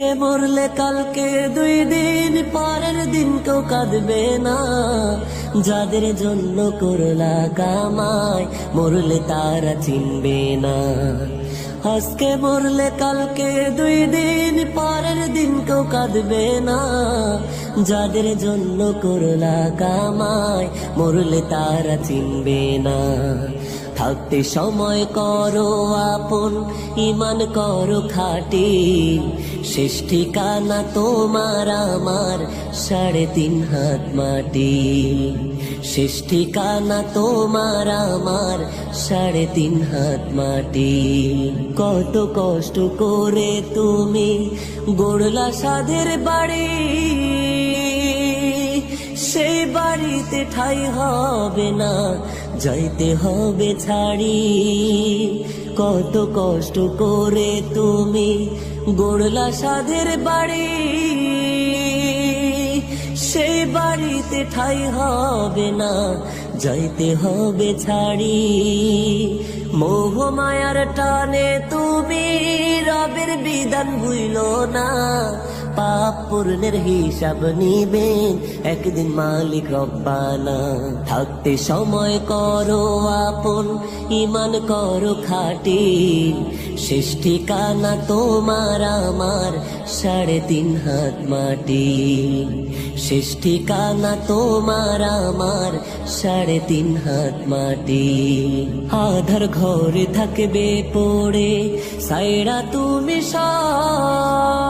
কে মরলে কালকে 2 দিন পরের দিন কেউ কাঁদবে না। যাদের জন্য করলা কামাই মরলে তারা চিনবে না। আজকে মরলে কালকে 2 দিন পরের দিন কেউ কাঁদবে না। যাদের জন্য করলা কামাই মরলে তারা চিনবে না। থাকতে সময় করো আপন, ইমান করো খাঁটি। শেষ ঠিকানা তোমার আমার 3.5 হাত মাটি। শেষ ঠিকানা তোমার আমার 3.5 হাত মাটি। কত কষ্ট করে তুমি গড়লা সাধের বাড়ি, সেই বাড়িতে ঠাঁই হবে না, যাইতে হবে ছাড়ি। কত কষ্ট করে তুমি গড়লা সাধের বাড়ি, সেই বাড়িতে ঠাঁই হবে না, যাইতে হবে ছাড়ি। মোহ মায়ার টানে তুমি রবের বিধান ভুইলো না। পাপ পুণ্যের হিসাব নিবেন একদিন মালিক রব্বানা। থাকতে সময় করো আপন, ইমান করো খাঁটি। শেষ ঠিকানা তোমার আমার 3.5 হাত মাটি। শেষ ঠিকানা তোমার আমার 3.5 হাত মাটি। আধার ঘরে থাকবে পড়ে সাইরা তুমি সব,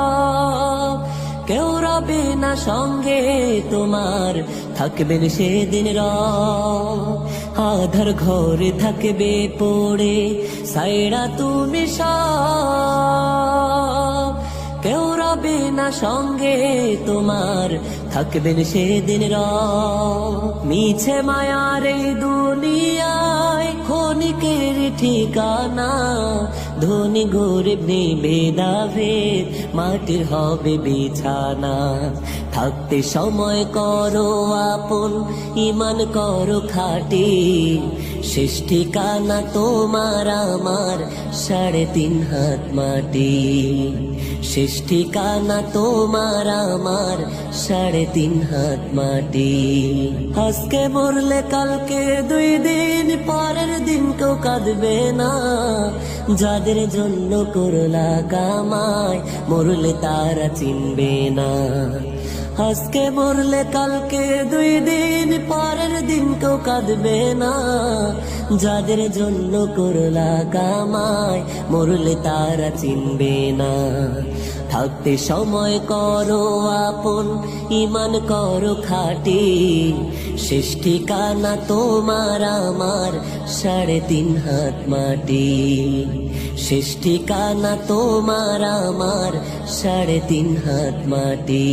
কেউ রবে না সঙ্গে তোমার, থাকবেন সেদিন রব। আধার ঘরে থাকবে পড়ে সাইরা তুমি সব, কেউ রবে না সঙ্গে তোমার, থাকবেন সেদিন রব। মিছে মায়ার এই দুনিয়ায় ক্ষণিকের ঠিকানা। ধনী গরিব নেই ভেদাভেদ, মাটির হবে বিছানা। থাকতে সময় করো আপন, ইমান করো খাঁটি। শেষ ঠিকানা তোমার আমার 3.5 হাত মাটি। শেষ ঠিকানা তোমার আমার 3.5 হাত মাটি। আজকে মরলে কালকে 2 দিন পরের দিন কেউ কাঁদবে না। যাদের জন্য করলা কামাই মরলে তারা চিনবে না। আজকে মরলে কালকে 2 দিন পরের দিন কেউ কাঁদবে না। যাদের জন্য করলা কামাই মরলে তারা চিনবে না। থাকতে সময় করো আপন, ইমান করো খাঁটি। শেষ ঠিকানা তোমার আমার 3.5 হাত মাটি। শেষ ঠিকানা তোমার আমার 3.5 হাত মাটি।